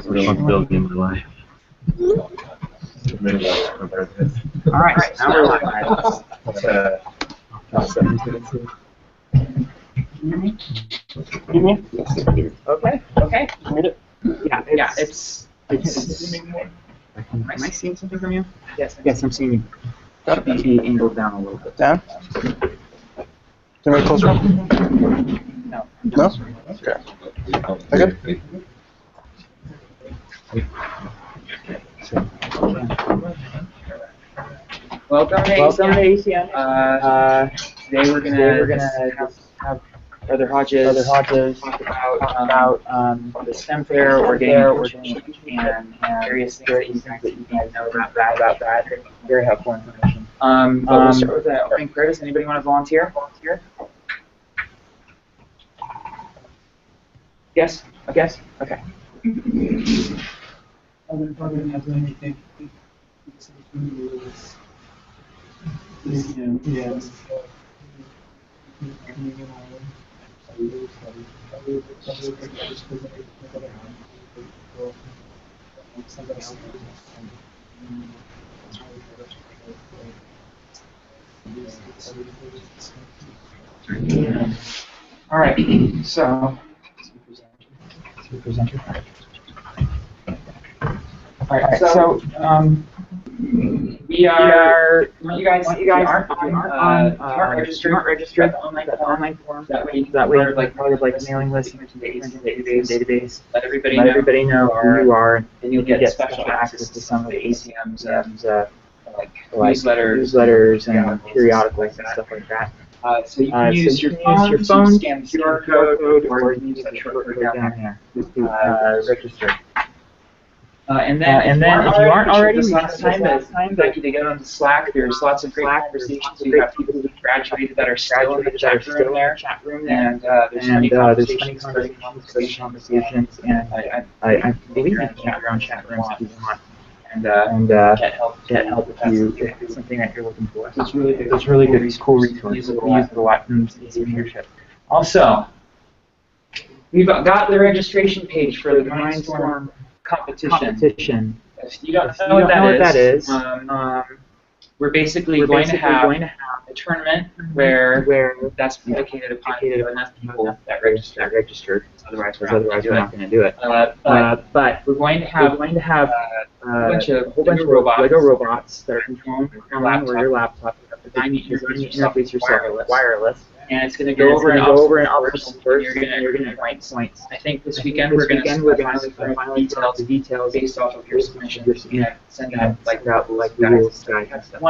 responsibility in my life. All right, now we're live. Okay. Yeah. It's. Am I seeing something from you? Yes, I'm seeing you. Got to be angled down a little bit. Down? Can we close one? No. No? Okay. Okay. Welcome to ACM. Today we're gonna have Brother Hodges talk about the STEM fair we're doing and various things that you guys know about that. Very helpful information. But we'll start with the opening prayer. Does anybody want to volunteer? Yes. Okay. All right. So. All right. So we are. You guys aren't registered. The online form. That way, part of the mailing list into the database. Let everybody know who you are, and you'll get special access to some of the ACM's like newsletters and periodicals and stuff like that. So you can use your phone, scan the QR code, or you can use that short code down there to register. And then if you aren't already, this last time that you get on the Slack, there's lots of great conversations. We have people who graduated that are still in the chat room there, and there's funny conversations, and I believe you can have your own chat rooms if you want. And get help if it's something that you're looking for. So it's really good. It's cool resource. We use it a lot in leadership. Also, we've got the registration page for the Mindstorm competition. If you don't know what that is, we're basically going to have a tournament where that's predicated upon enough people that registered. Otherwise, we're not going to do it. But we're going to have a bunch of Lego robots that are controlled from your laptop. You're going to interface yourself wireless. And it's going to go over an obstacle first, and you're going to write points. I think this weekend we're going to finally details based off of your submission and send out like rules guide and stuff.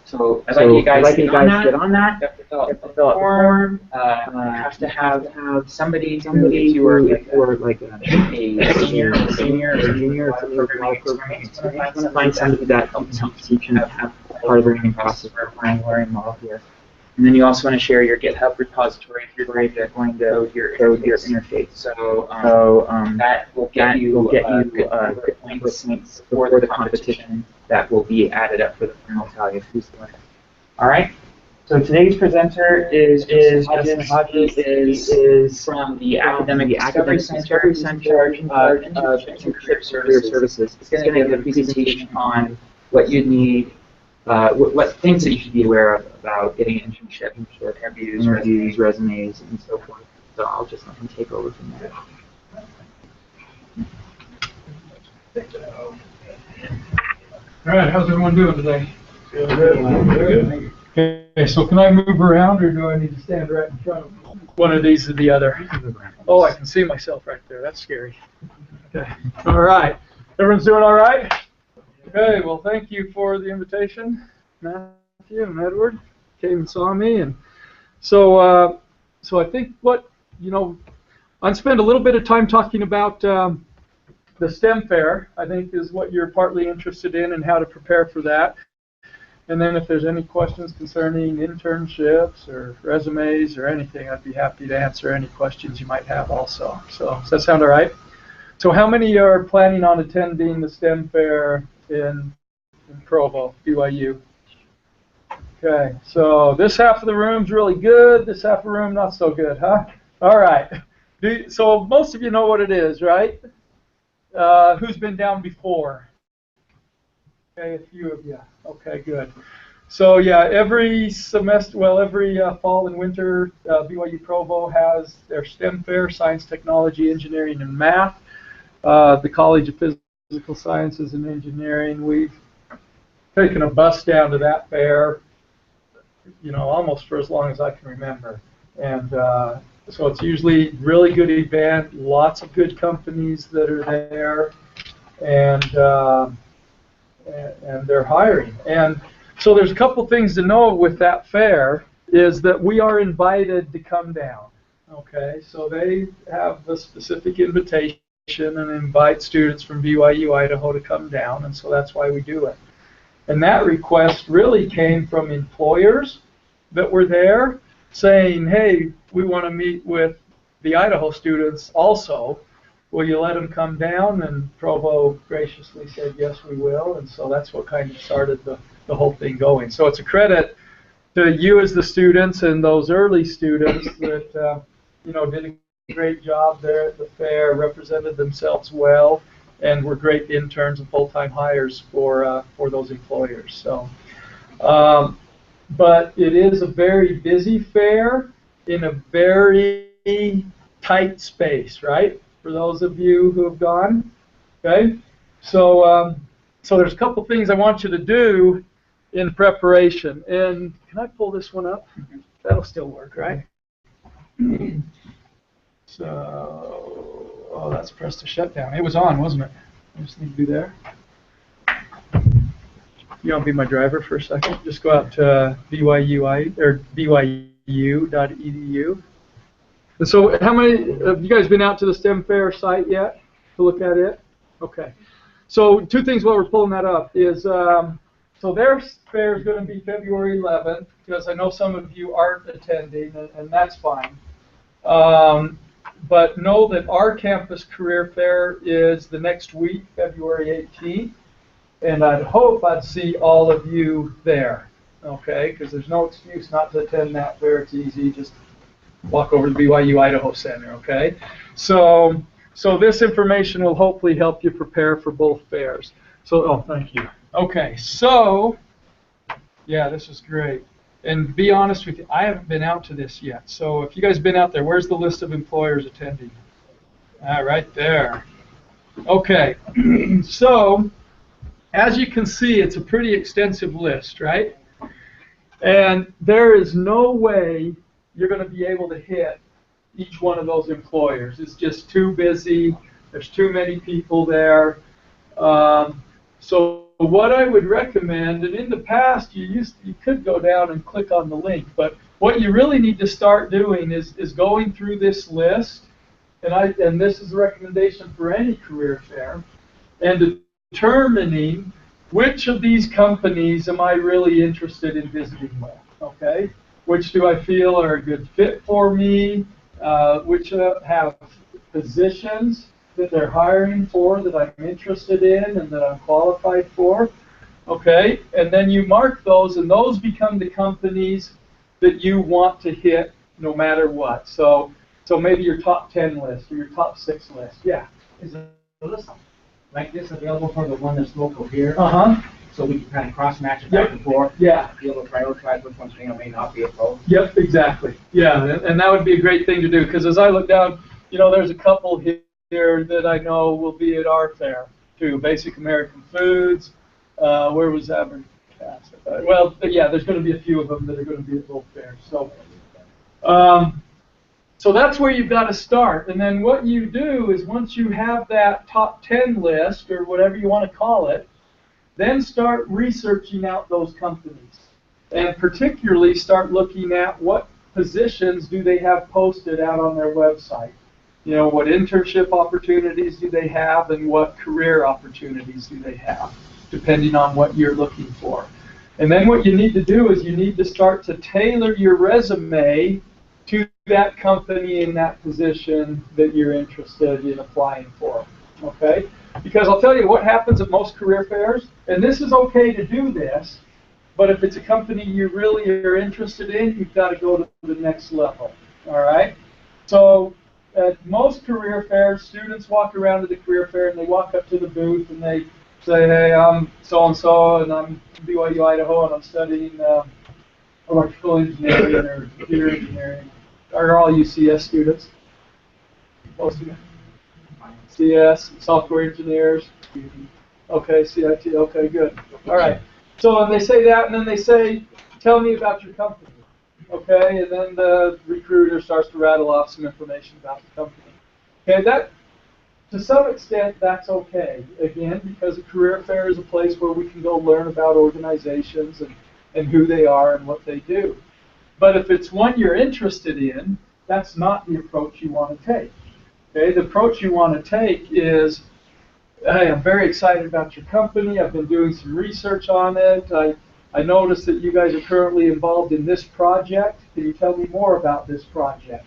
So I'd like you guys to get on that. You have to fill out the form. You have to have somebody if you are like a senior or junior programming experience. You want to find somebody that helps teach and have part of the learning process for applying learning model here. And then you also want to share your GitHub repository if you're going to code your interface. So that will get you good points for the competition that will be added up for the final tally of who's the winner. All right. So today's presenter is Justin Hodges. Is from the Academic Discovery Center, in charge of internship services. It's going to give a presentation on what you need. What things that you should be aware of about getting an internship, interviews, resumes, and so forth. So I'll just let him take over from there. All right, how's everyone doing today? Good. Okay, so can I move around, or do I need to stand right in front of one of these or the other? Oh, I can see myself right there. That's scary. Okay. All right. Everyone's doing all right? Okay, well, thank you for the invitation, Matthew and Edward. Came and saw me, and so I think I'll spend a little bit of time talking about the STEM fair. I think is what you're partly interested in and how to prepare for that. And then if there's any questions concerning internships or resumes or anything, I'd be happy to answer any questions you might have also. So does that sound all right? So how many are planning on attending the STEM fair in Provo, BYU? Okay, so this half of the room's really good, this half of the room not so good, huh? All right. So most of you know what it is, right? Who's been down before? Okay, a few of you. Okay, good. So yeah, every semester, well, every fall and winter, BYU Provo has their STEM fair: science, technology, engineering, and math. The College of Physical Sciences and Engineering, we've taken a bus down to that fair, almost for as long as I can remember. And so it's usually really good event, lots of good companies that are there, and they're hiring. And so there's a couple things to know with that fair is that we are invited to come down. Okay, so they have a specific invitation and invite students from BYU-Idaho to come down, and so that's why we do it. And that request really came from employers that were there saying, hey, we want to meet with the Idaho students also. Will you let them come down? And Provo graciously said, yes, we will. And so that's what kind of started the whole thing going. So it's a credit to you as the students and those early students that did a great job there at the fair, represented themselves well, and were great interns and full-time hires for those employers. So, but it is a very busy fair in a very tight space, right? For those of you who have gone, okay? So, so there's a couple things I want you to do in preparation. And can I pull this one up? That'll still work, right? So, oh, that's pressed to shut down. It was on, wasn't it? I just need to do there. You want to be my driver for a second? Just go out to BYUI or BYU.edu. And so, how many have you guys been out to the STEM Fair site yet to look at it? Okay. So, two things while we're pulling that up is so their fair is going to be February 11th because I know some of you aren't attending, and that's fine. But know that our campus career fair is the next week, February 18th, and I'd hope I'd see all of you there, okay? Because there's no excuse not to attend that fair. It's easy, just walk over to the BYU-Idaho Center, okay? So this information will hopefully help you prepare for both fairs. So, oh, thank you. Okay, so, yeah, this is great. And to be honest with you, I haven't been out to this yet. So if you guys have been out there, where's the list of employers attending? Right there. Okay, so as you can see, it's a pretty extensive list, right? And there is no way you're going to be able to hit each one of those employers. It's just too busy. There's too many people there. So what I would recommend, and in the past you could go down and click on the link, but what you really need to start doing is going through this list, and this is a recommendation for any career fair, and determining which of these companies am I really interested in visiting with, okay? Which do I feel are a good fit for me, which have positions that they're hiring for that I'm interested in and that I'm qualified for, okay? And then you mark those, and those become the companies that you want to hit no matter what. So maybe your top 10 list or your top 6 list. Yeah. Is a list like this available for the one that's local here? Uh-huh. So we can kind of cross-match it back and forth? Yeah. Be able to prioritize which ones may or may not be opposed? Yep, exactly. Yeah, and that would be a great thing to do, because as I look down, there's a couple here that I know will be at our fair too. Basic American Foods. Where was that? Well, yeah, there's going to be a few of them that are going to be at both fairs. So, so that's where you've got to start. And then what you do is once you have that top 10 list or whatever you want to call it, then start researching out those companies, and particularly start looking at what positions do they have posted out on their website. What internship opportunities do they have, and what career opportunities do they have, depending on what you're looking for. And then what you need to do is you need to start to tailor your resume to that company in that position that you're interested in applying for, okay? Because I'll tell you what happens at most career fairs, and this is okay to do this, but if it's a company you really are interested in, you've got to go to the next level, all right? So at most career fairs, students walk around to the career fair and they walk up to the booth and they say, hey, I'm so-and-so and I'm BYU-Idaho and I'm studying electrical engineering or computer engineering. Are all UCS students? Most of you? CS, software engineers. Okay, CIT, okay, good. All right. So and they say that and then they say, tell me about your company. Okay, and then the recruiter starts to rattle off some information about the company. Okay, that, to some extent, that's okay. Again, because a career fair is a place where we can go learn about organizations and who they are and what they do. But if it's one you're interested in, that's not the approach you want to take. Okay, the approach you want to take is, hey, I'm very excited about your company. I've been doing some research on it. I noticed that you guys are currently involved in this project. Can you tell me more about this project?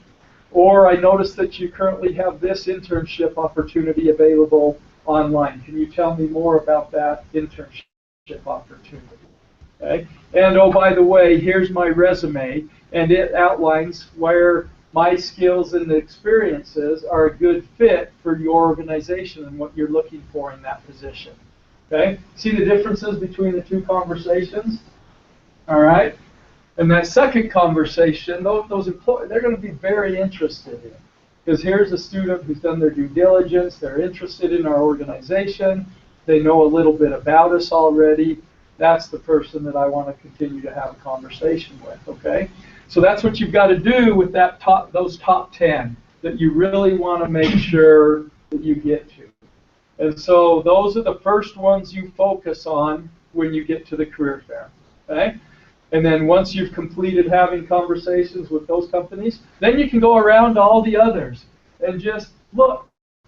Or I noticed that you currently have this internship opportunity available online. Can you tell me more about that internship opportunity? Okay. And oh, by the way, here's my resume, and it outlines where my skills and experiences are a good fit for your organization and what you're looking for in that position. Okay? See the differences between the two conversations? All right? And that second conversation, those employees, they're going to be very interested in. Because here's a student who's done their due diligence, they're interested in our organization, they know a little bit about us already. That's the person that I want to continue to have a conversation with, okay? So that's what you've got to do with that those top 10 that you really want to make sure that you get to. And so those are the first ones you focus on when you get to the career fair, okay? And then once you've completed having conversations with those companies, then you can go around to all the others and just look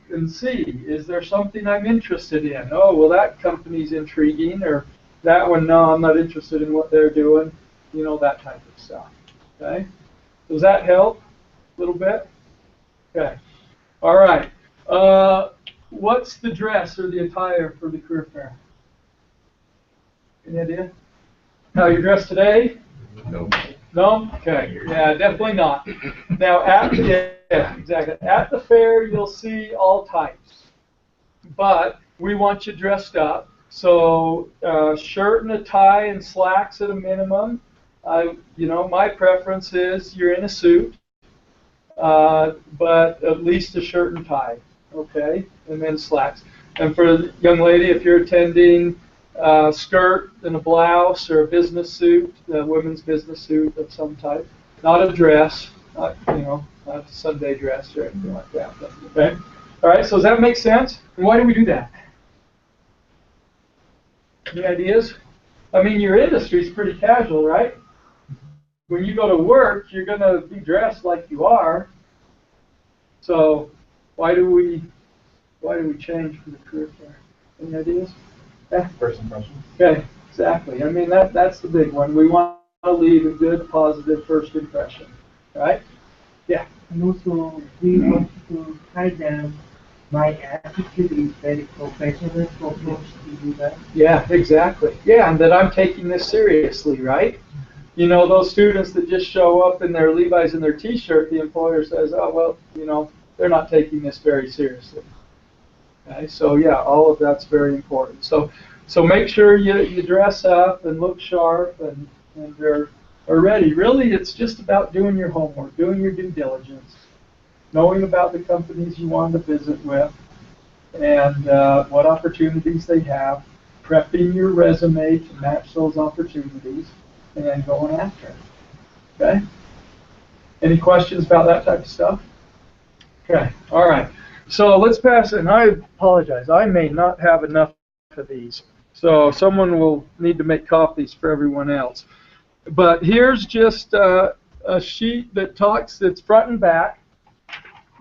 and see, is there something I'm interested in? Oh, well, that company's intriguing, or that one, no, I'm not interested in what they're doing, you know, that type of stuff, okay? Does that help a little bit? Okay, all right. What's the dress or the attire for the career fair? Any idea? How you're dressed today? No. No? Okay. Yeah, definitely not. Now, exactly. At the fair, you'll see all types, but we want you dressed up. So, shirt and a tie and slacks at a minimum. You know, my preference is you're in a suit, but at least a shirt and tie. Okay, and then slacks. And for a young lady, if you're attending, skirt and a blouse or a business suit, a women's business suit of some type, not a dress, not, you know, not a Sunday dress or anything like that. Okay, all right. So does that make sense? And why do we do that? Any ideas? I mean, your industry is pretty casual, right? When you go to work, you're going to be dressed like you are. So why do we change for the career fair? Any ideas? Yeah. First impression. Okay, exactly. I mean, that's the big one. We want to leave a good, positive first impression, right? Yeah. And also, we want to hide them. My attitude is very professional approach to do that. Yeah, exactly. Yeah, and that I'm taking this seriously, right? You know, those students that just show up in their Levi's and their T-shirt, the employer says, oh, well, you know, they're not taking this very seriously. Okay, so yeah, all of that's very important. So make sure you dress up and look sharp and are ready. Really, it's just about doing your homework, doing your due diligence, knowing about the companies you want to visit with, and what opportunities they have, prepping your resume to match those opportunities, and then going after it. Okay? Any questions about that type of stuff? Okay, all right. So let's pass, and I apologize, I may not have enough of these, so someone will need to make copies for everyone else. But here's just a sheet that talks, that's front and back,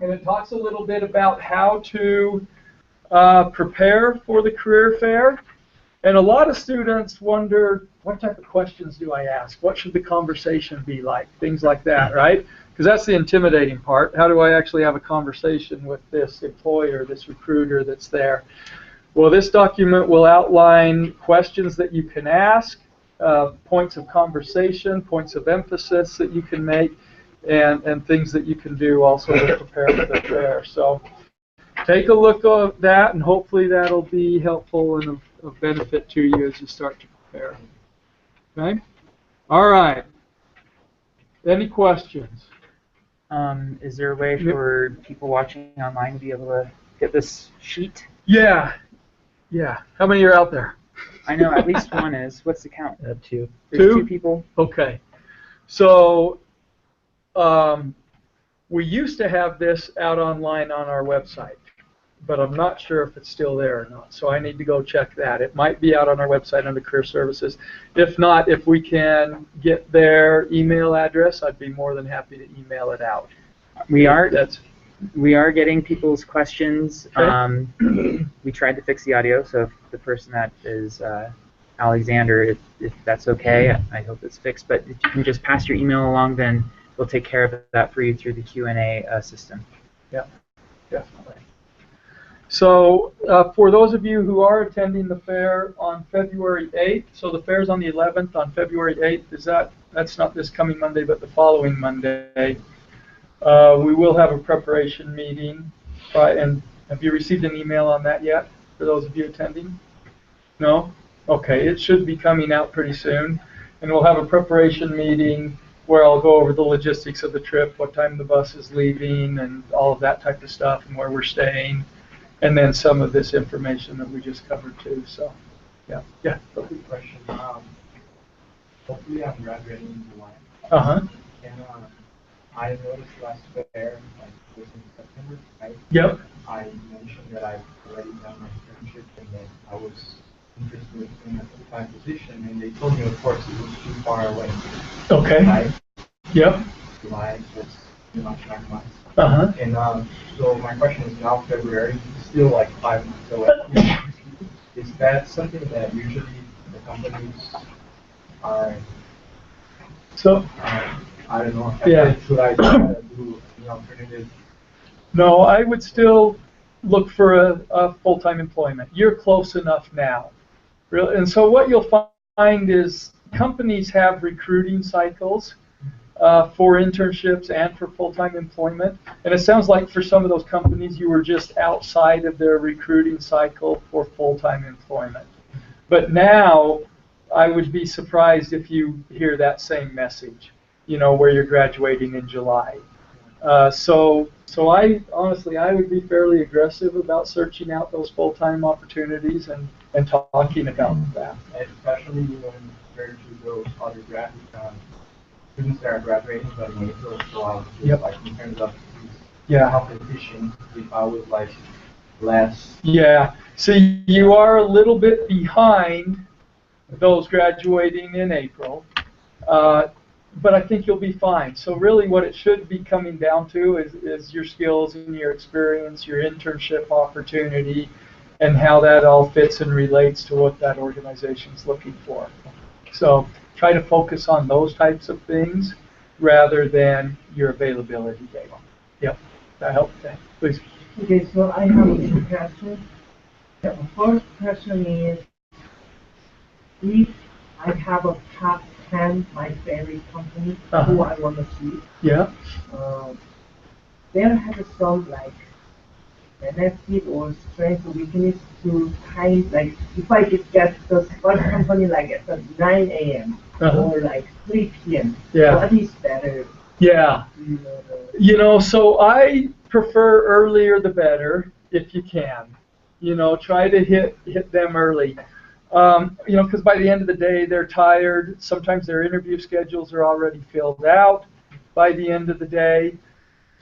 and it talks a little bit about how to prepare for the career fair. And a lot of students wonder, what type of questions do I ask? What should the conversation be like? Things like that, right? Because that's the intimidating part. How do I actually have a conversation with this employer, this recruiter that's there? Well, this document will outline questions that you can ask, points of conversation, points of emphasis that you can make, and things that you can do also to prepare for the fair. So take a look at that, and hopefully that'll be helpful and of benefit to you as you start to prepare. Okay? All right. Any questions? Is there a way for people watching online to be able to get this sheet? Yeah. How many are out there? I know at least one is. What's the count? Two. There's two people. Okay. So we used to have this out online on our website, but I'm not sure if it's still there or not. So I need to go check that. It might be out on our website under Career Services. If not, if we can get their email address, I'd be more than happy to email it out. We are getting people's questions. Okay. We tried to fix the audio, so if the person that is Alexander, if that's okay, I hope it's fixed. But if you can just pass your email along, then we'll take care of that for you through the Q&A system. Yeah, definitely. So for those of you who are attending the fair on February 8th, so the fair's on the 11th, on February 8th, that's not this coming Monday, but the following Monday. We will have a preparation meeting. And have you received an email on that yet, for those of you attending? No? Okay, it should be coming out pretty soon. And we'll have a preparation meeting where I'll go over the logistics of the trip, what time the bus is leaving, and all of that type of stuff, and where we're staying, and then some of this information that we just covered too. So, yeah. A quick question. Hopefully I'm graduating in July. Uh-huh. And I noticed last fair, like was in September, right? Yep. I mentioned that I've already done my internship and that I was interested in a full-time position, and they told me, of course, it was too far away. Okay. Right? Yep. July was 9 months. Uh-huh. And so my question is now February, still like 5 months away. Is that something that usually the companies are, So, I don't know, Yeah. should I do the alternative? no, I would still look for a full-time employment. You're close enough now. And so what you'll find is companies have recruiting cycles for internships and for full-time employment. And it sounds like for some of those companies you were just outside of their recruiting cycle for full-time employment. But now I would be surprised if you hear that same message, where you're graduating in July. So I honestly, I would be fairly aggressive about searching out those full-time opportunities and talking about that. Especially compared to those other students that are graduating but in April, so Yep. like in terms of Yeah. competition, if I was like less. Yeah. So you are a little bit behind those graduating in April, but I think you'll be fine. So really what it should be coming down to is your skills and your experience, your internship opportunity, and how that all fits and relates to what that organization's looking for. So try to focus on those types of things rather than your availability date. Yep, that helps. Please. Okay, so I have two questions. The first question is, if I have a top 10 my favorite company who I want to see, Yeah. there has some like benefit or strength or weakness to kind like if I just get the one company like at the 9 a.m. or like 3 p.m. Yeah. What is better? Yeah. So I prefer earlier the better if you can. Try to hit them early. Because by the end of the day they're tired. Sometimes their interview schedules are already filled out by the end of the day.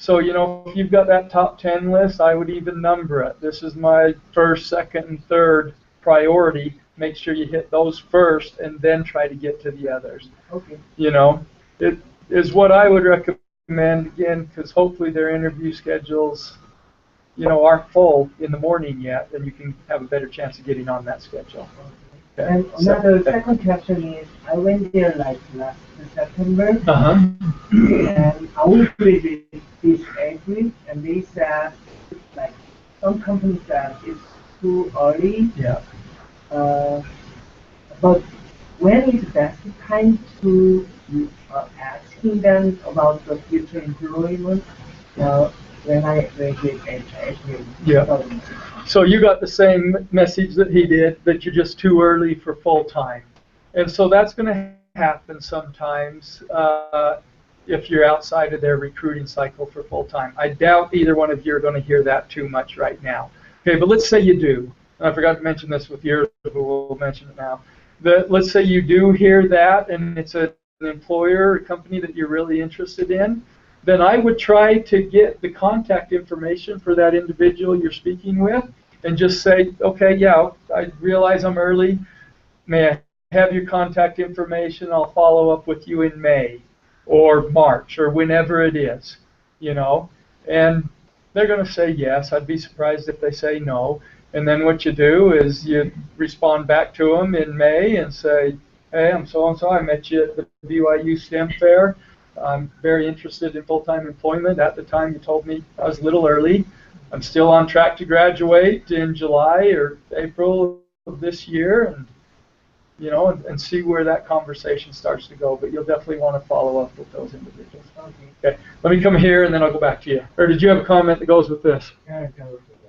So, if you've got that top 10 list, I would even number it. This is my first, second, and third priority. Make sure you hit those first and then try to get to the others. Okay. It is what I would recommend, again, because hopefully their interview schedules, aren't full in the morning yet, and you can have a better chance of getting on that schedule. Okay. And another second question is, I went there like last September, and I was with this April, and they said, like, some companies said it's too early. Yeah. But when is the best time to asking them about the future employment when I graduate and actually Yeah. So you got the same message that he did, that you're just too early for full-time. And so that's going to happen sometimes if you're outside of their recruiting cycle for full-time. I doubt either one of you are going to hear that too much right now. Okay, but let's say you do. I forgot to mention this with yours, but we'll mention it now. Let's say you do hear that, and it's an employer or company that you're really interested in, then I would try to get the contact information for that individual you're speaking with and just say, okay, yeah, I realize I'm early. May I have your contact information? I'll follow up with you in May or March or whenever it is, you know. And they're going to say yes. I'd be surprised if they say no. And then what you do is you respond back to them in May and say, hey, I'm so-and-so. I met you at the BYU STEM Fair. I'm very interested in full-time employment. At the time, you told me I was a little early. I'm still on track to graduate in July or April of this year, and you know, and see where that conversation starts to go. But you'll definitely want to follow up with those individuals. Okay. Let me come here, and then I'll go back to you. Or did you have a comment that goes with this?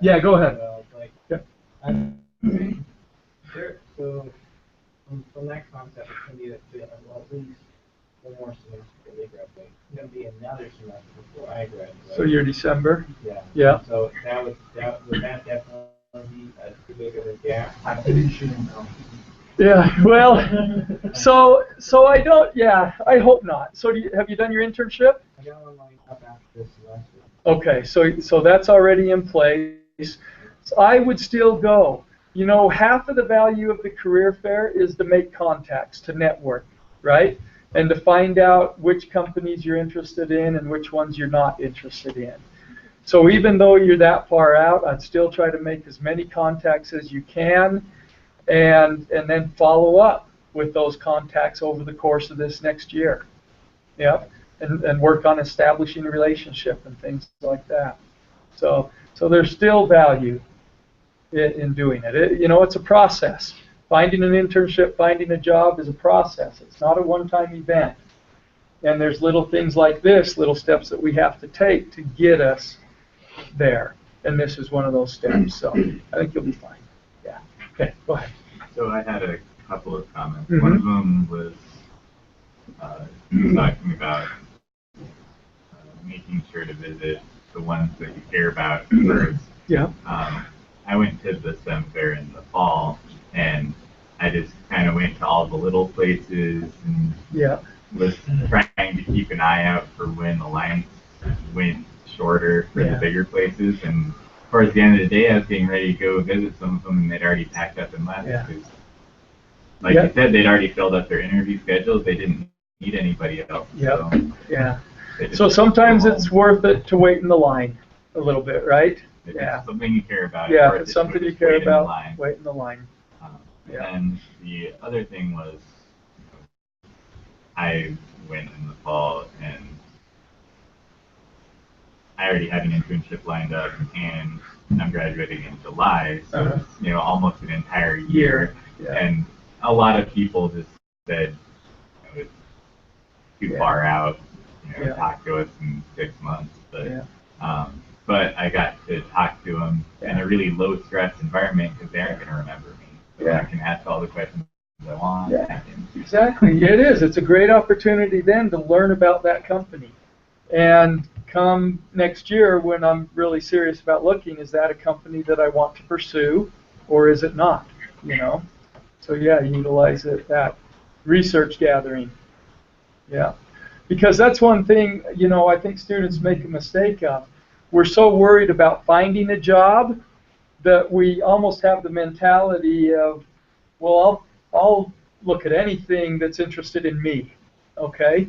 Yeah, go ahead. So from that concept, it's going to be at least one more semester before they graduate. It's going to be another semester before I graduate. So you're December? Yeah. Yeah. So would that definitely be too big of a gap? I think you shouldn't know. Yeah. Well, so I don't. Yeah, I hope not. So have you done your internship? I got one lined up after this semester. Okay. So that's already in place. So I would still go. You know, half of the value of the career fair is to make contacts, to network, right? And to find out which companies you're interested in and which ones you're not interested in. So even though you're that far out, I'd still try to make as many contacts as you can and then follow up with those contacts over the course of this next year. Yeah, and work on establishing a relationship and things like that. So there's still value in doing it. You know, it's a process. Finding an internship, finding a job is a process. It's not a one-time event. And there's little things like this, little steps that we have to take to get us there. And this is one of those steps. So I think you'll be fine. Yeah. Okay, go ahead. So I had a couple of comments. One of them was talking about making sure to visit the ones that you care about first. Yeah. I went to the STEM fair in the fall, and I just kind of went to all the little places and was trying to keep an eye out for when the lines went shorter for the bigger places. And towards the end of the day, I was getting ready to go visit some of them, and they'd already packed up and left. Because, like you said, they'd already filled up their interview schedules. They didn't need anybody else. Yeah. So sometimes it's worth it to wait in the line a little bit, right? If it's something you care about. Yeah, if it's something you care about, wait in the line. And the other thing was, I went in the fall and I already had an internship lined up, and I'm graduating in July, so it's, you know, almost an entire year. And a lot of people just said, you know, it's too far out, you know, talk to us in 6 months. But I got to talk to them in a really low-stress environment because they aren't going to remember me. So I can ask all the questions I want. Exactly. It is. It's a great opportunity then to learn about that company. And come next year when I'm really serious about looking, is that a company that I want to pursue or is it not? You know? So utilize it, that research gathering. Yeah. Because that's one thing, you know, I think students make a mistake of. We're so worried about finding a job that we almost have the mentality of, well, I'll look at anything that's interested in me, okay?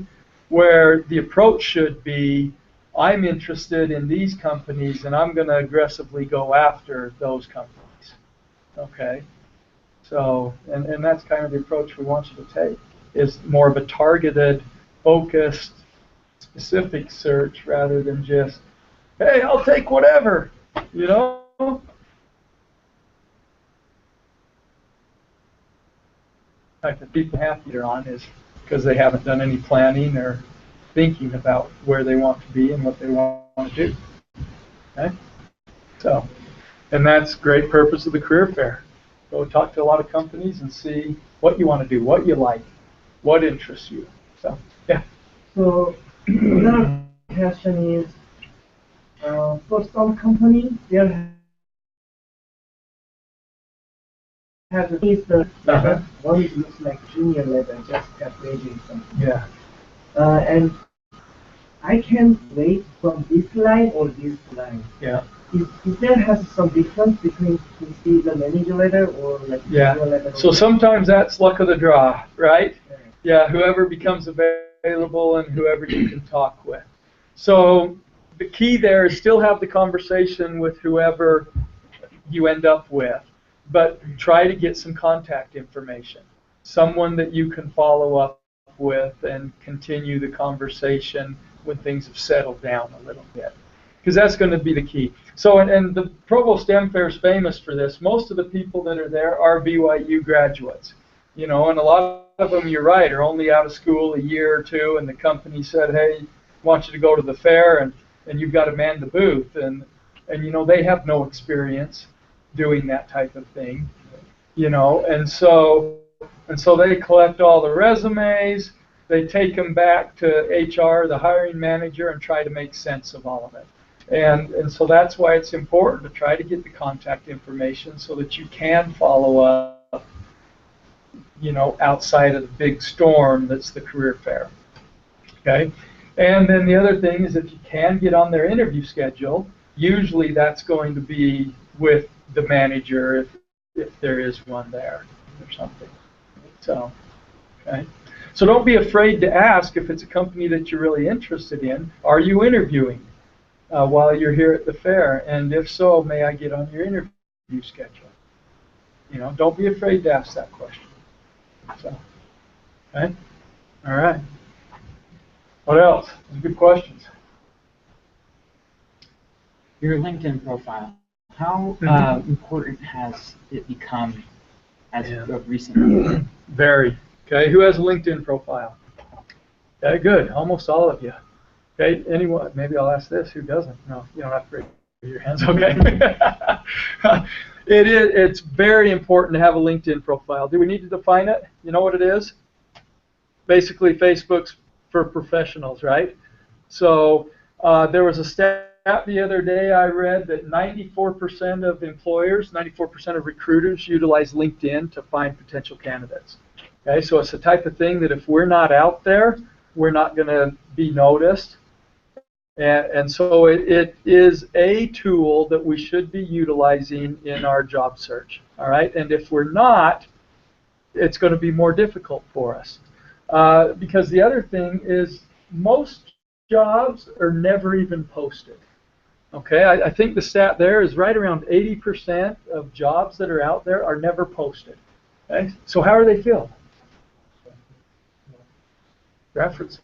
Where the approach should be, I'm interested in these companies and I'm going to aggressively go after those companies, okay? So, and that's kind of the approach we want you to take, is more of a targeted, focused, specific search rather than just, hey, I'll take whatever, you know? type of people happy they're on is because they haven't done any planning or thinking about where they want to be and what they want to do. Okay? So, and that's great purpose of the career fair. Go talk to a lot of companies and see what you want to do, what you like, what interests you. So, yeah. So another question is, for some companies, there has the one looks like junior level, just graduating something. Yeah. And I can wait from this line or this line. Yeah. Is there has some difference between the manager level or like junior level? So sometimes that's luck of the draw, right? Yeah, whoever becomes available and whoever you can talk with. So the key there is still have the conversation with whoever you end up with, but try to get some contact information, someone that you can follow up with and continue the conversation when things have settled down a little bit, because that's going to be the key. So, and the Provo STEM Fair is famous for this. Most of the people that are there are BYU graduates, you know, and a lot of them, you're right, are only out of school a year or two, and the company said, hey, I want you to go to the fair, and you've got to man the booth, and you know, they have no experience doing that type of thing, you know, and so they collect all the resumes, they take them back to HR, the hiring manager, and try to make sense of all of it. And so that's why it's important to try to get the contact information so that you can follow up, you know, outside of the big storm that's the career fair. Okay? And then the other thing is if you can get on their interview schedule, usually that's going to be with the manager if there is one there or something. So, okay. So don't be afraid to ask if it's a company that you're really interested in. Are you interviewing while you're here at the fair? And if so, may I get on your interview schedule? You know, don't be afraid to ask that question. So, okay. All right. What else? Good questions. Your LinkedIn profile, how important has it become as of recently? Very. Okay, who has a LinkedIn profile? Okay, good. Almost all of you. Okay, anyone? Maybe I'll ask this. Who doesn't? No, you don't have to raise your hands. Okay. It's very important to have a LinkedIn profile. Do we need to define it? You know what it is? Basically, Facebook's for professionals, right? So there was a stat the other day I read that 94% of employers, 94% of recruiters utilize LinkedIn to find potential candidates. Okay, so it's the type of thing that if we're not out there, we're not going to be noticed. And so it is a tool that we should be utilizing in our job search. All right, and if we're not, it's going to be more difficult for us. Because the other thing is most jobs are never even posted. Okay, I think the stat there is right around 80% of jobs that are out there are never posted. Okay, so how are they filled? References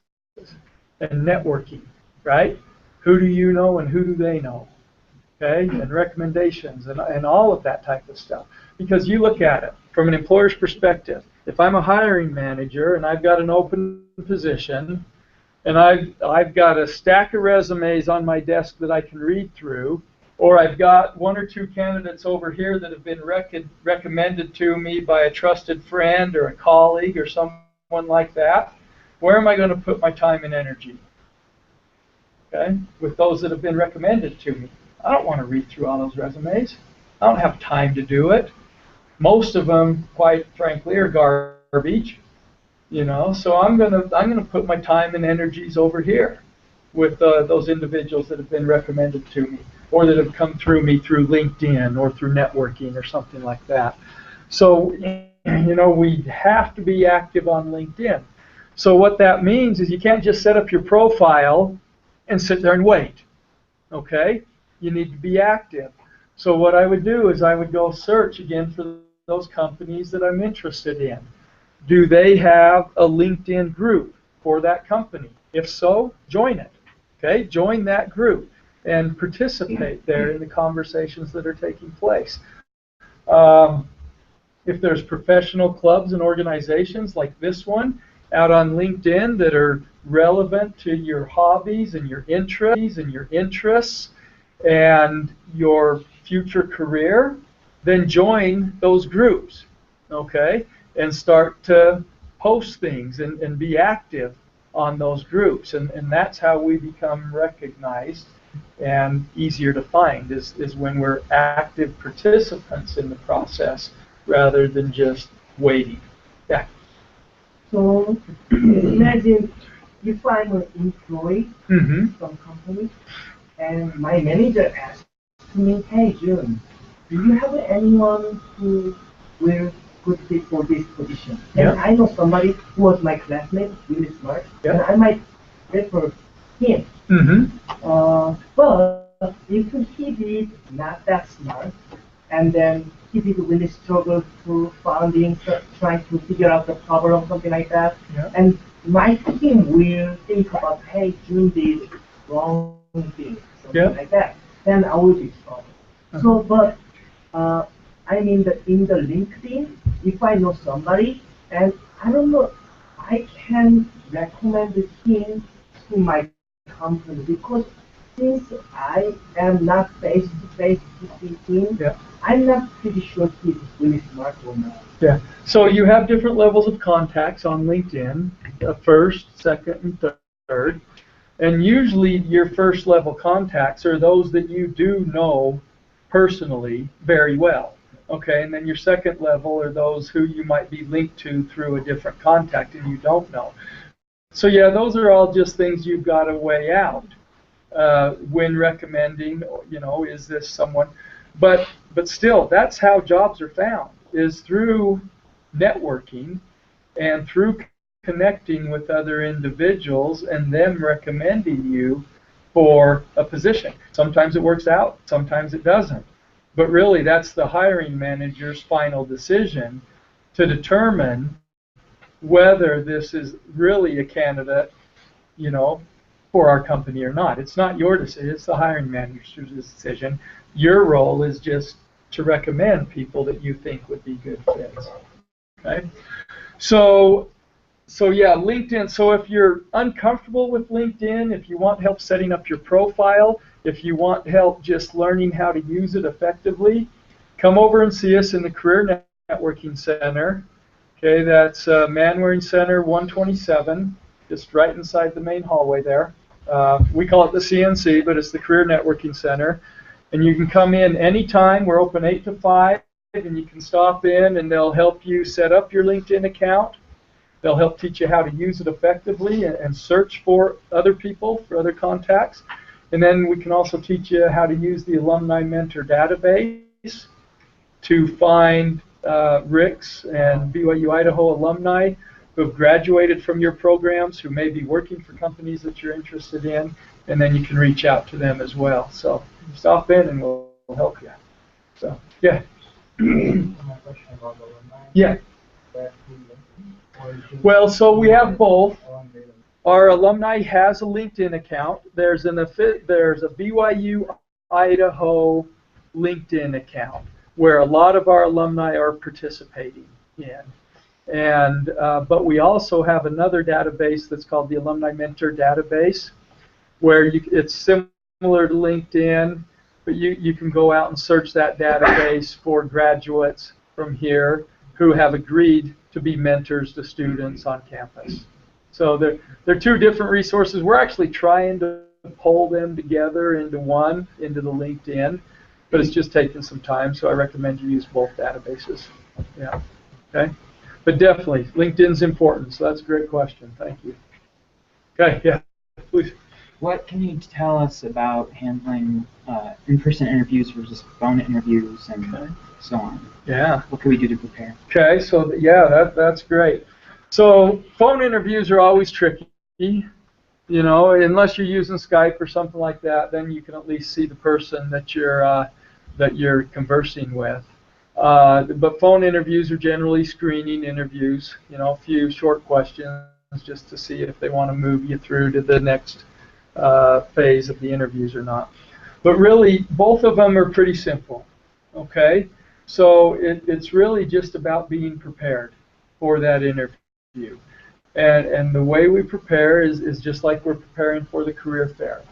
and networking, right? Who do you know and who do they know? Okay, and recommendations and all of that type of stuff. Because you look at it from an employer's perspective. If I'm a hiring manager and I've got an open position and I've got a stack of resumes on my desk that I can read through, or I've got one or two candidates over here that have been recommended to me by a trusted friend or a colleague or someone like that, where am I going to put my time and energy? Okay, with those that have been recommended to me. I don't want to read through all those resumes. I don't have time to do it. Most of them, quite frankly, are garbage. You know, so I'm gonna put my time and energies over here with those individuals that have been recommended to me, or that have come through me through LinkedIn or through networking or something like that. So, you know, we have to be active on LinkedIn. So what that means is you can't just set up your profile and sit there and wait. Okay, you need to be active. So what I would do is I would go search again for those companies that I'm interested in. Do they have a LinkedIn group for that company? If so, join it. Okay, join that group and participate there in the conversations that are taking place. if there's professional clubs and organizations like this one out on LinkedIn that are relevant to your hobbies and your interests and your future career, then join those groups, okay? And start to post things and be active on those groups. And that's how we become recognized and easier to find is when we're active participants in the process rather than just waiting. Yeah. So imagine if I'm an employee in some company and my manager asks me, hey June, do you have anyone who will good fit for this position? Yeah. And I know somebody who was my classmate, really smart, Yeah. and I might refer him. But if he is not that smart, and then he did really struggle to finding, trying to figure out the problem, something like that, Yeah. and my team will think about, hey, June did wrong thing, something Yeah. like that, then I will be trouble. So, but I mean that in the LinkedIn, if I know somebody, and I don't know, I can recommend him to my company because since I am not face-to-face with him, Yeah. I'm not pretty sure he's really smart or not. Yeah. So you have different levels of contacts on LinkedIn, first, second, and third. And usually your first level contacts are those that you do know personally very well. Okay, and then your second level are those who you might be linked to through a different contact and you don't know. So yeah, those are all just things you've got to weigh out when recommending, you know, is this someone? But still, that's how jobs are found, is through networking and through connecting with other individuals and them recommending you for a position. Sometimes it works out, sometimes it doesn't. But really, that's the hiring manager's final decision to determine whether this is really a candidate, you know, for our company or not. It's not your decision, it's the hiring manager's decision. Your role is just to recommend people that you think would be good fits. Okay? So yeah, LinkedIn. So if you're uncomfortable with LinkedIn, if you want help setting up your profile, if you want help just learning how to use it effectively, come over and see us in the Career Networking Center. Okay, that's Manwaring Center 127, just right inside the main hallway there. We call it the CNC, but it's the Career Networking Center. And you can come in anytime. We're open 8 to 5, and you can stop in, and they'll help you set up your LinkedIn account. They'll help teach you how to use it effectively and search for other people, for other contacts. And then we can also teach you how to use the Alumni Mentor database to find RICS and BYU-Idaho alumni who have graduated from your programs, who may be working for companies that you're interested in, and then you can reach out to them as well. So stop in and we'll help you. So, yeah. Yeah. Well, so we have both. Our alumni has a LinkedIn account. There's a BYU-Idaho LinkedIn account where a lot of our alumni are participating in. And but we also have another database that's called the Alumni Mentor Database, where it's similar to LinkedIn, but you can go out and search that database for graduates from here who have agreed to be mentors to students on campus. So they're two different resources. We're actually trying to pull them together into one, into the LinkedIn, but it's just taking some time, so I recommend you use both databases. Yeah. Okay. But definitely, LinkedIn's important, so that's a great question. Thank you. Okay, yeah, please. What can you tell us about handling in-person interviews versus phone interviews and so on? Yeah. What can we do to prepare? Okay, so yeah, that's great. So phone interviews are always tricky. You know, unless you're using Skype or something like that, then you can at least see the person that you're conversing with. But phone interviews are generally screening interviews. You know, a few short questions just to see if they want to move you through to the next phase of the interviews or not. But really, both of them are pretty simple. Okay, So it's really just about being prepared for that interview. And the way we prepare is just like we're preparing for the career fair.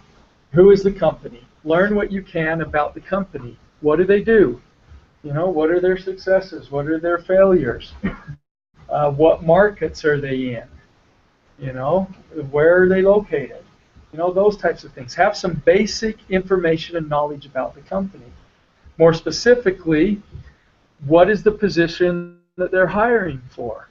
Who is the company? Learn what you can about the company. What do they do? You know, what are their successes? What are their failures? What markets are they in? You know, where are they located? You know, those types of things. Have some basic information and knowledge about the company. More specifically, what is the position that they're hiring for?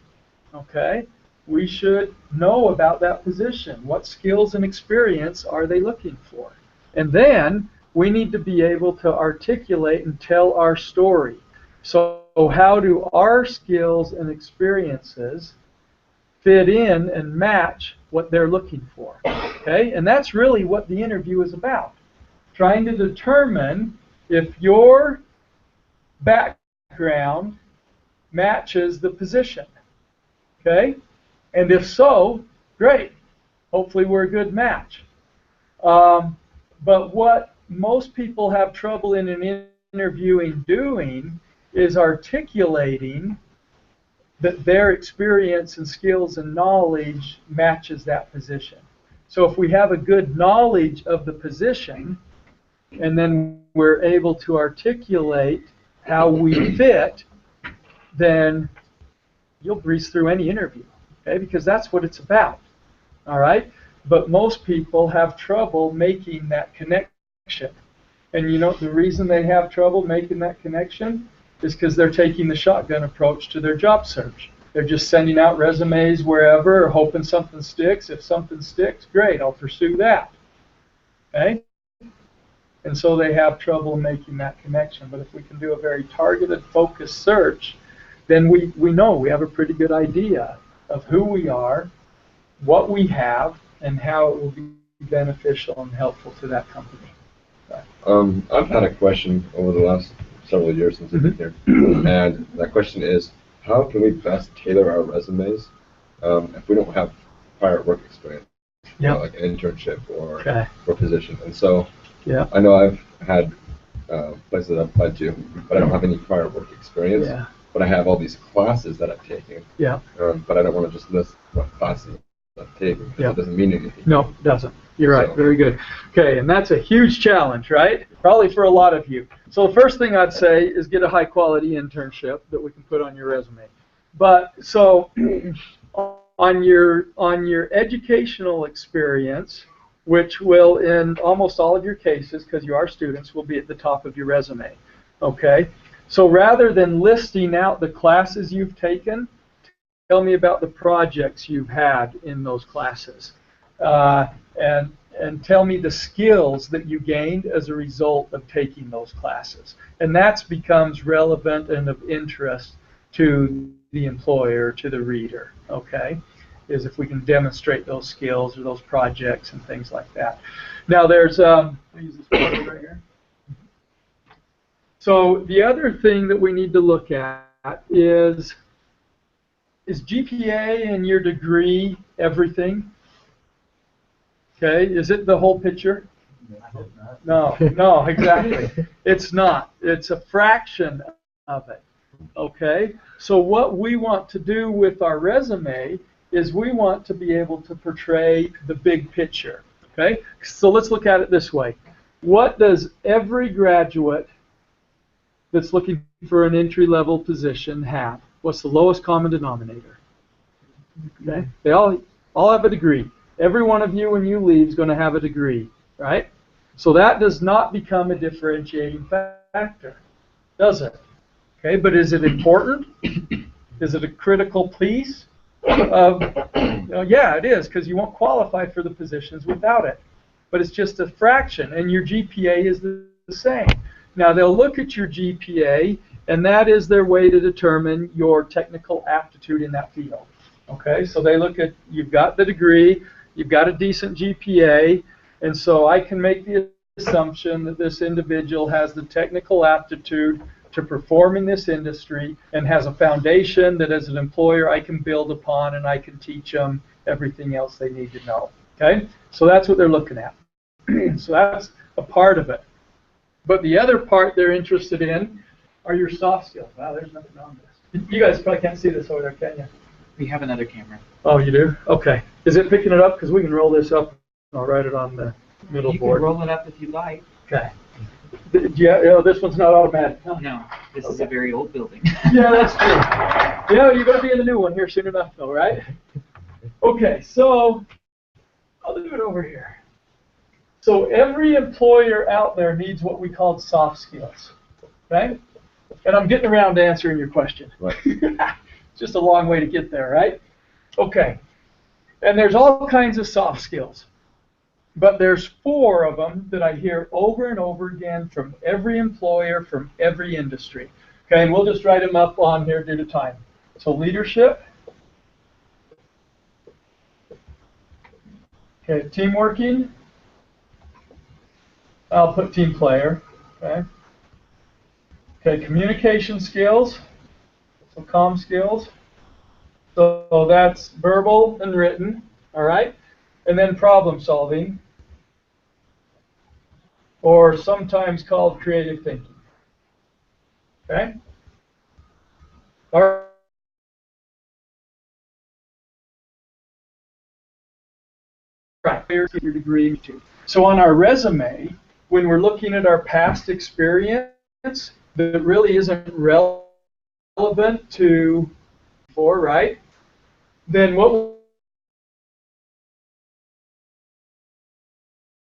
Okay? We should know about that position. What skills and experience are they looking for? And then we need to be able to articulate and tell our story. So how do our skills and experiences fit in and match what they're looking for? Okay? And that's really what the interview is about. Trying to determine if your background matches the position. Okay? And if so, great. Hopefully we're a good match. But what most people have trouble in an interviewing doing is articulating that their experience and skills and knowledge matches that position. So if we have a good knowledge of the position, and then we're able to articulate how we fit, then you'll breeze through any interview, okay? Because that's what it's about, all right? But most people have trouble making that connection. And you know, the reason they have trouble making that connection is because they're taking the shotgun approach to their job search. They're just sending out resumes wherever, hoping something sticks. If something sticks, great, I'll pursue that, okay? And so they have trouble making that connection. But if we can do a very targeted, focused search, then we know we have a pretty good idea of who we are, what we have, and how it will be beneficial and helpful to that company. I've had a question over the last several years since I've been here, and that question is, how can we best tailor our resumes if we don't have prior work experience, you know, like an internship or a position? And so I know I've had places that I've applied to, but I don't have any prior work experience. But I have all these classes that I've taken. But I don't want to just list what classes I've taken, because it doesn't mean anything. No, it doesn't. You're right. So. Very good. Okay, and that's a huge challenge, right? Probably for a lot of you. So the first thing I'd say is get a high-quality internship that we can put on your resume. But so on your educational experience, which will in almost all of your cases, because you are students, will be at the top of your resume. Okay? So rather than listing out the classes you've taken, tell me about the projects you've had in those classes. And tell me the skills that you gained as a result of taking those classes. And that becomes relevant and of interest to the employer, to the reader, okay? Is if we can demonstrate those skills or those projects and things like that. Now there's, I'll use this pointer right here. So the other thing that we need to look at is GPA and your degree everything? Okay, is it the whole picture? No, no, exactly. It's not. It's a fraction of it. Okay, so what we want to do with our resume is we want to be able to portray the big picture. Okay, so let's look at it this way. What does every graduate that's looking for an entry-level position have? What's the lowest common denominator? Okay, they all have a degree. Every one of you, when you leave, is going to have a degree, right? So that does not become a differentiating factor, does it? Okay, but is it important? Is it a critical piece of? Yeah, it is, because you won't qualify for the positions without it. But it's just a fraction, and your GPA is the same. Now they'll look at your GPA, and that is their way to determine your technical aptitude in that field. Okay, so they look at, you've got the degree, you've got a decent GPA, and so I can make the assumption that this individual has the technical aptitude to perform in this industry and has a foundation that as an employer I can build upon and I can teach them everything else they need to know. Okay, so that's what they're looking at. So that's a part of it. But the other part they're interested in are your soft skills. Wow, there's nothing on this. You guys probably can't see this over there, can you? We have another camera. Oh, you do? Okay. Is it picking it up? Because we can roll this up. I'll write it on the middle You board. can roll it up if you'd like. Okay. Yeah, this one's not automatic. Huh? No, this is a very old building. Yeah, that's true. Yeah, you're going to be in the new one here soon enough, though, right? Okay, so I'll do it over here. So every employer out there needs what we call soft skills, right? And I'm getting around to answering your question. Right. Just a long way to get there, right? Okay. And there's all kinds of soft skills. But there's 4 of them that I hear over and over again from every employer, from every industry. Okay, and we'll just write them up on here due to time. So leadership. Okay, teamworking. I'll put team player. Okay. Okay, communication skills. So comm skills. So that's verbal and written. All right. And then problem solving, or sometimes called creative thinking. Okay? All right, here's your degree. So on our resume, when we're looking at our past experience that really isn't relevant to before, right? Then what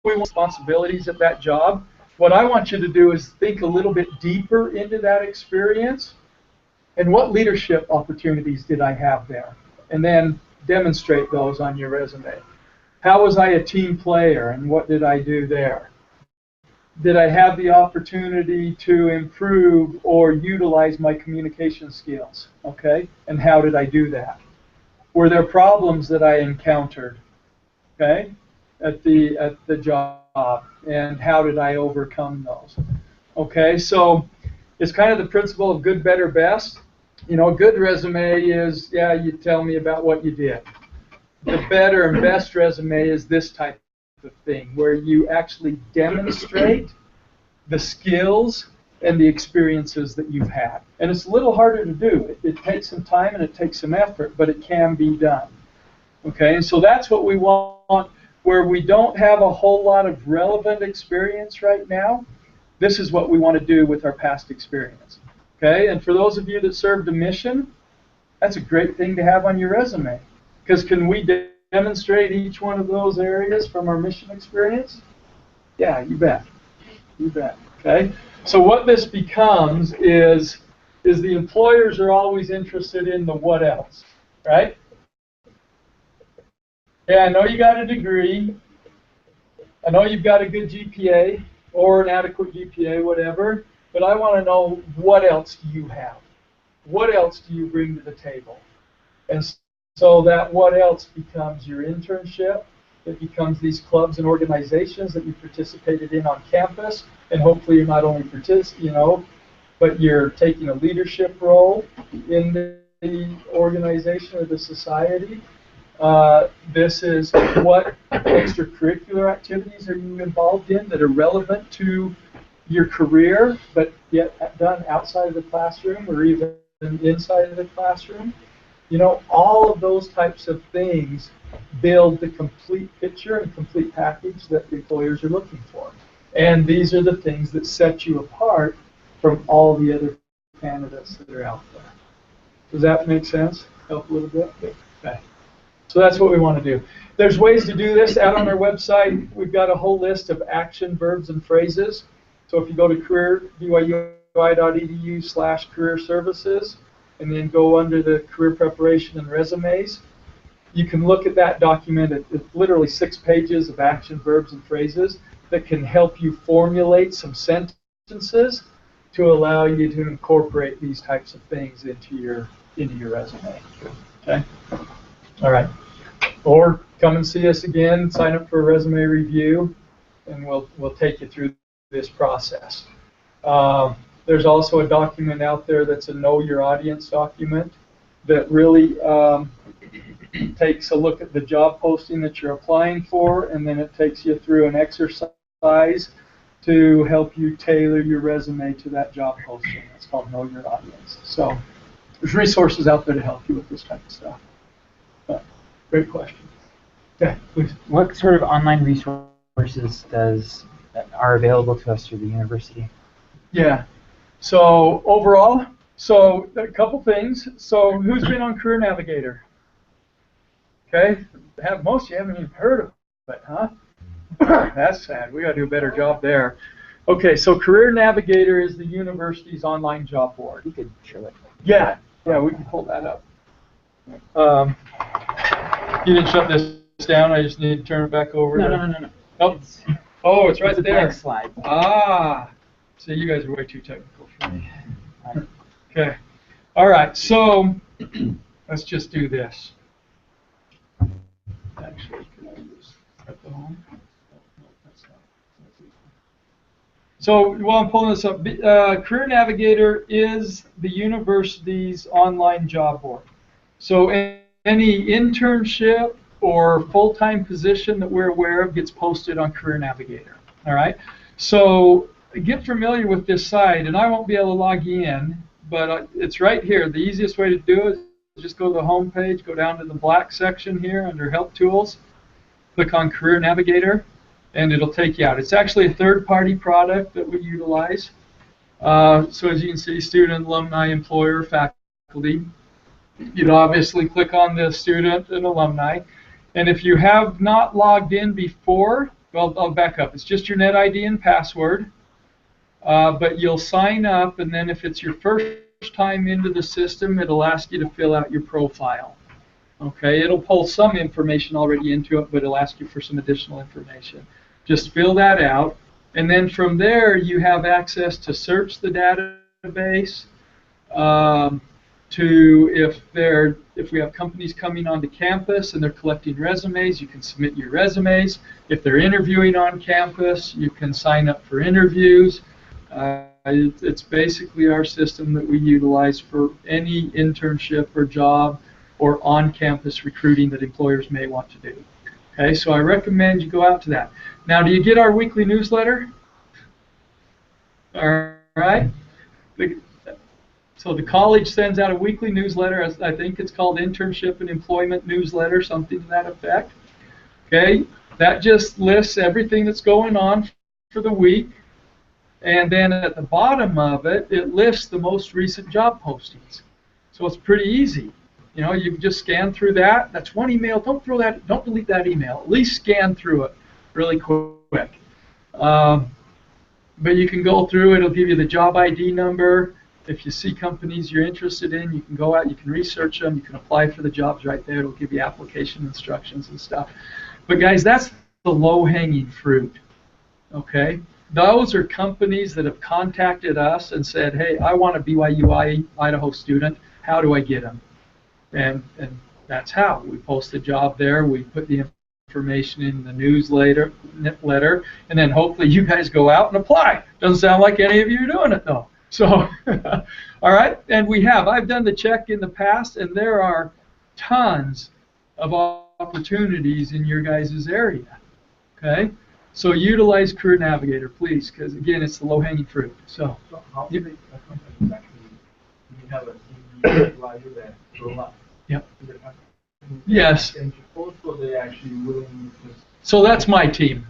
we want responsibilities at that job. What I want you to do is think a little bit deeper into that experience and what leadership opportunities did I have there, and then demonstrate those on your resume. How was I a team player and what did I do there? Did I have the opportunity to improve or utilize my communication skills? Okay, and how did I do that? Were there problems that I encountered? Okay, at the job, and how did I overcome those? Okay, so it's kind of the principle of good, better, best. You know, a good resume is, yeah, you tell me about what you did. The better and best resume is this type of thing, where you actually demonstrate the skills and the experiences that you've had. And it's a little harder to do. It takes some time and it takes some effort, but it can be done. Okay, and so that's what we want. Where we don't have a whole lot of relevant experience right now, this is what we want to do with our past experience. Okay, and for those of you that served a mission, that's a great thing to have on your resume. Because can we demonstrate each one of those areas from our mission experience? Yeah, you bet. You bet. Okay, so what this becomes is the employers are always interested in the what else, right? Yeah, I know you got a degree. I know you've got a good GPA or an adequate GPA, whatever, but I want to know what else do you have? What else do you bring to the table? And so that what else becomes your internship. It becomes these clubs and organizations that you participated in on campus, and hopefully you're not only but you're taking a leadership role in the organization or the society. This is what extracurricular activities are you involved in that are relevant to your career, but yet done outside of the classroom or even inside of the classroom. You know, all of those types of things build the complete picture and complete package that the employers are looking for. And these are the things that set you apart from all the other candidates that are out there. Does that make sense? Help a little bit? Okay. So that's what we want to do. There's ways to do this. Out on our website, we've got a whole list of action verbs and phrases. So if you go to BYUI.edu/career services and then go under the career preparation and resumes, you can look at that document. It's literally 6 pages of action verbs and phrases that can help you formulate some sentences to allow you to incorporate these types of things into your resume. Okay? All right. Or come and see us again, sign up for a resume review, and we'll take you through this process. There's also a document out there that's a Know Your Audience document that really takes a look at the job posting that you're applying for, and then it takes you through an exercise to help you tailor your resume to that job posting. It's called Know Your Audience. So there's resources out there to help you with this type of stuff. But, great question. Yeah, please. What sort of online resources are available to us through the university? Yeah. So overall, so a couple things. So who's been on Career Navigator? Okay, most of you haven't even heard of it, huh? That's sad. We got to do a better job there. Okay, so Career Navigator is the university's online job board. You could show it. Yeah, we can pull that up. You didn't shut this down. I just need to turn it back over. No. Oh, it's right the there. next slide. Ah, so you guys are way too technical for me. Okay. All right. So let's just do this. Actually, can I use at the home? No, that's not. So while I'm pulling this up, Career Navigator is the university's online job board. So any internship or full-time position that we're aware of gets posted on Career Navigator. All right. So get familiar with this site, and I won't be able to log in, but it's right here. The easiest way to do it is just go to the home page, go down to the black section here under Help Tools, click on Career Navigator, and it'll take you out. It's actually a third-party product that we utilize. So as you can see, student, alumni, employer, faculty. You'd obviously click on the student and alumni. And if you have not logged in before, well, I'll back up. It's just your net ID and password. But you'll sign up, and then if it's your first time into the system, it'll ask you to fill out your profile. Okay, it'll pull some information already into it, but it'll ask you for some additional information. Just fill that out, and then from there you have access to search the database, to if we have companies coming onto campus and they're collecting resumes, you can submit your resumes. If they're interviewing on campus, you can sign up for interviews. It's basically our system that we utilize for any internship or job or on-campus recruiting that employers may want to do. Okay, so I recommend you go out to that. Now, do you get our weekly newsletter? All right. So the college sends out a weekly newsletter. I think it's called Internship and Employment Newsletter, something to that effect. Okay, that just lists everything that's going on for the week. And then at the bottom of it, it lists the most recent job postings. So it's pretty easy. You know, you can just scan through that. That's one email. Don't delete that email. At least scan through it really quick. But you can go through. It'll give you the job ID number. If you see companies you're interested in, you can go out. You can research them. You can apply for the jobs right there. It'll give you application instructions and stuff. But guys, that's the low-hanging fruit. Okay. Those are companies that have contacted us and said, hey, I want a BYU-Idaho student. How do I get them? And that's how. We post the job there. We put the information in the newsletter, and then hopefully you guys go out and apply. Doesn't sound like any of you are doing it, though. So, all right. And I've done the check in the past, and there are tons of opportunities in your guys' area. Okay? So utilize Career Navigator, please, because again, it's the low-hanging fruit. So how do you have a CV advisor that roll up? Yep. To the company? Yes. And also they actually willing to. So that's my team.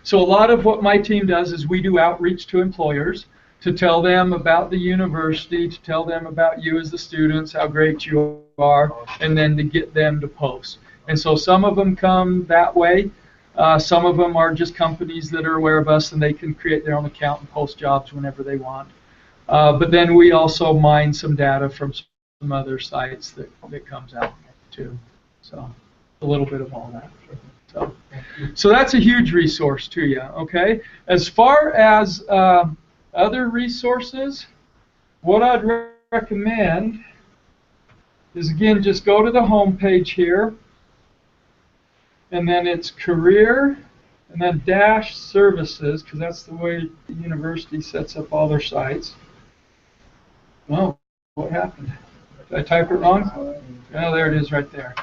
So a lot of what my team does is we do outreach to employers to tell them about the university, to tell them about you as the students, how great you are, and then to get them to post. And so some of them come that way. Some of them are just companies that are aware of us and they can create their own account and post jobs whenever they want. But then we also mine some data from some other sites that comes out too. So a little bit of all that. So that's a huge resource to you, okay? As far as other resources, what I'd recommend is, again, just go to the home page here, and then it's career, and then dash services, because that's the way the university sets up all their sites. Oh, what happened? Did I type it wrong? Oh, there it is right there.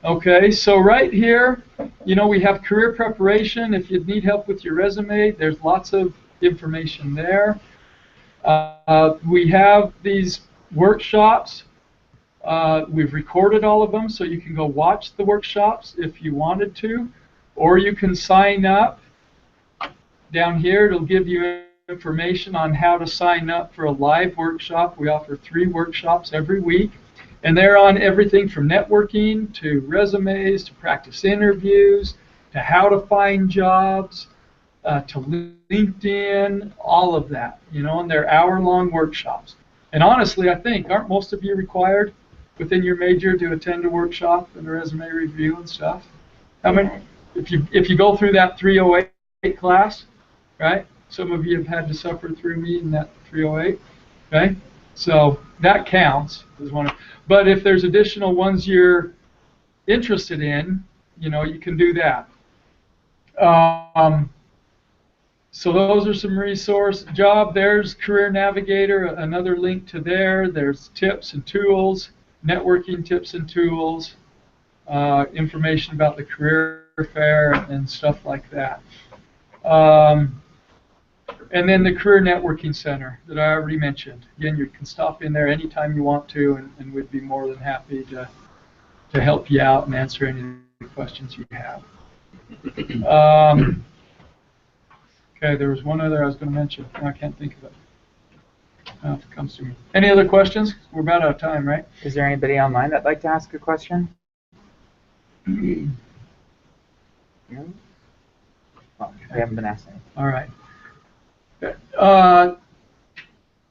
Okay, so right here, we have career preparation. If you need help with your resume, there's lots of information there. We have these workshops. We've recorded all of them, so you can go watch the workshops if you wanted to, or you can sign up. Down here, it'll give you information on how to sign up for a live workshop. We offer 3 workshops every week, and they're on everything from networking to resumes to practice interviews to how to find jobs to LinkedIn, all of that, and they're hour-long workshops. And honestly, I think, aren't most of you required within your major to attend a workshop and a resume review and stuff? How many? If you go through that 308 class, right? Some of you have had to suffer through me in that 308, okay? So that counts as one. But if there's additional ones you're interested in, you can do that. So those are some resource job. There's Career Navigator, another link to there. There's tips and tools, networking tips and tools, information about the career fair and stuff like that. And then the Career Networking Center that I already mentioned. Again, you can stop in there anytime you want to, and we'd be more than happy to help you out and answer any of the questions you have. Okay, there was one other I was going to mention. I can't think of it. If it comes to me. Any other questions? We're about out of time, right? Is there anybody online that'd like to ask a question? No? Oh, we haven't been asked any. All right.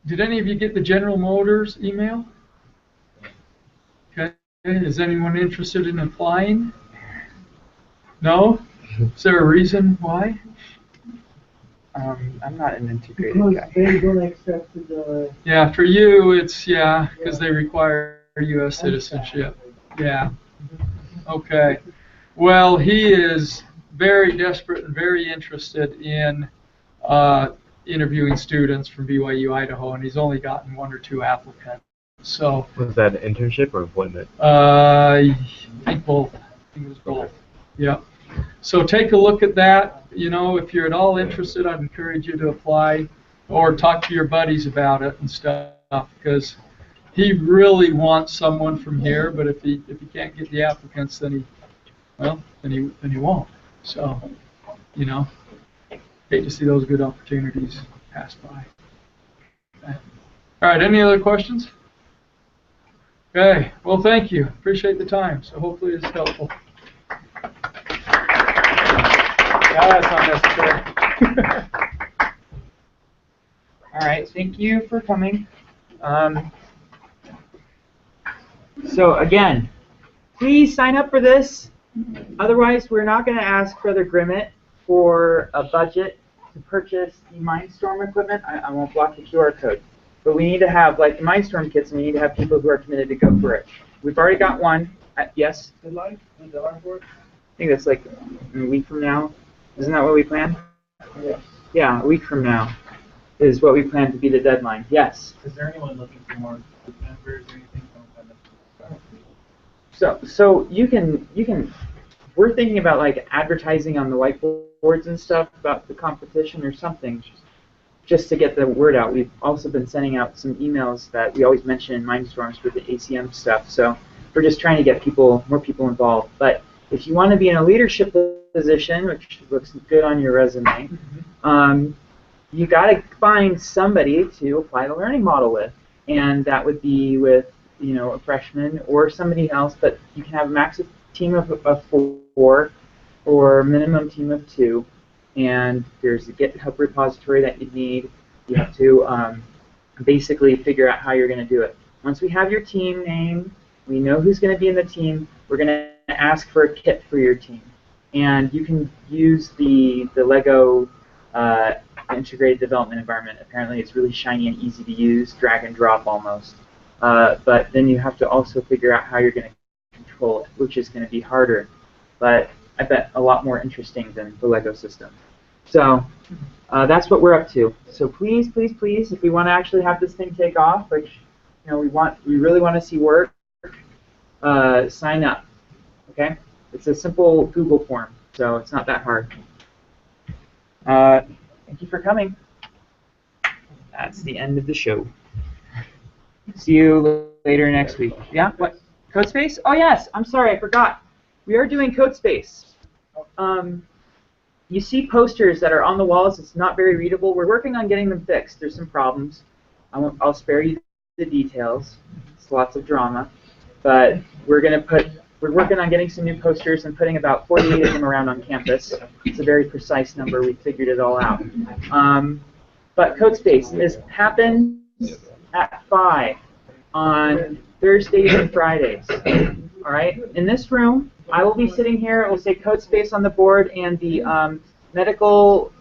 Did any of you get the General Motors email? Okay. Is anyone interested in applying? No? Is there a reason why? I'm not an integrated Because guy. they don't accept the... Yeah, for you, it's, because they require U.S. citizenship. Yeah. Okay. Well, he is very desperate and very interested in interviewing students from BYU-Idaho, and he's only gotten 1 or 2 applicants. So. Was that an internship or appointment? I think both. I think it was both. Yeah. So take a look at that. If you're at all interested, I'd encourage you to apply or talk to your buddies about it and stuff, because he really wants someone from here. But if he can't get the applicants, then he won't. So, hate to see those good opportunities pass by. Okay. All right. Any other questions? Okay. Well, thank you. Appreciate the time. So hopefully it's helpful. That's not necessary. All right, thank you for coming. So again, please sign up for this. Otherwise, we're not going to ask Brother Grimmett for a budget to purchase the Mindstorm equipment. I won't block the QR code. But we need to have, like the Mindstorm kits, and we need to have people who are committed to go for it. We've already got one. Yes? Deadline? The deadline for it? I think that's like a week from now. Isn't that what we planned? Yes. Yeah, a week from now is what we plan to be the deadline. Yes. Is there anyone looking for more group members or anything? So you can. We're thinking about like advertising on the whiteboards and stuff about the competition or something, just to get the word out. We've also been sending out some emails that we always mention in Mindstorms for the ACM stuff. So we're just trying to get more people involved. But if you want to be in a leadership position, which looks good on your resume, you got to find somebody to apply the learning model with, and that would be with a freshman or somebody else. But you can have a max team of 4 or minimum team of 2, and there's a GitHub repository that you need. You have to basically figure out how you're going to do it. Once we have your team name, we know who's going to be in the team. We're going to ask for a kit for your team. And you can use the Lego integrated development environment. Apparently it's really shiny and easy to use, drag and drop almost. But then you have to also figure out how you're going to control it, which is going to be harder, but I bet a lot more interesting than the Lego system. So that's what we're up to. So please, please, please, if we want to actually have this thing take off, which we really want to see work, sign up. Okay? It's a simple Google form, so it's not that hard. Thank you for coming. That's the end of the show. See you later next week. Yeah, what? CodeSpace? Oh yes, I'm sorry, I forgot. We are doing CodeSpace. You see posters that are on the walls. It's not very readable. We're working on getting them fixed. There's some problems. I'll spare you the details. It's lots of drama, but we're working on getting some new posters and putting about 48 of them around on campus. It's a very precise number. We figured it all out. But CodeSpace happens at 5 on Thursdays and Fridays. All right. In this room, I will be sitting here. It will say CodeSpace on the board, and the biomedical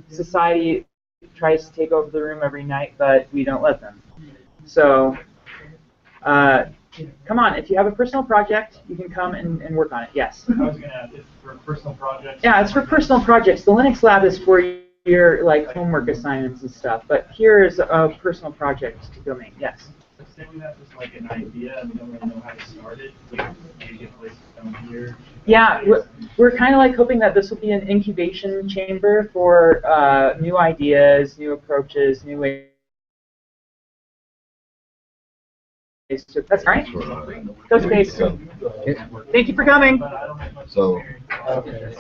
society tries to take over the room every night, but we don't let them. So come on, if you have a personal project, you can come and work on it. Yes? I was going to ask, it's for personal projects? Yeah, it's for personal projects. The Linux lab is for your homework assignments and stuff, but here is a personal project domain. Yes? So say we have just like an idea and we don't really know how to start it, like maybe get places down here. Yeah, we're kind of like hoping that this will be an incubation chamber for new ideas, new approaches, new ways. So that's right. CodeSpace. Thank you for coming. So. Okay.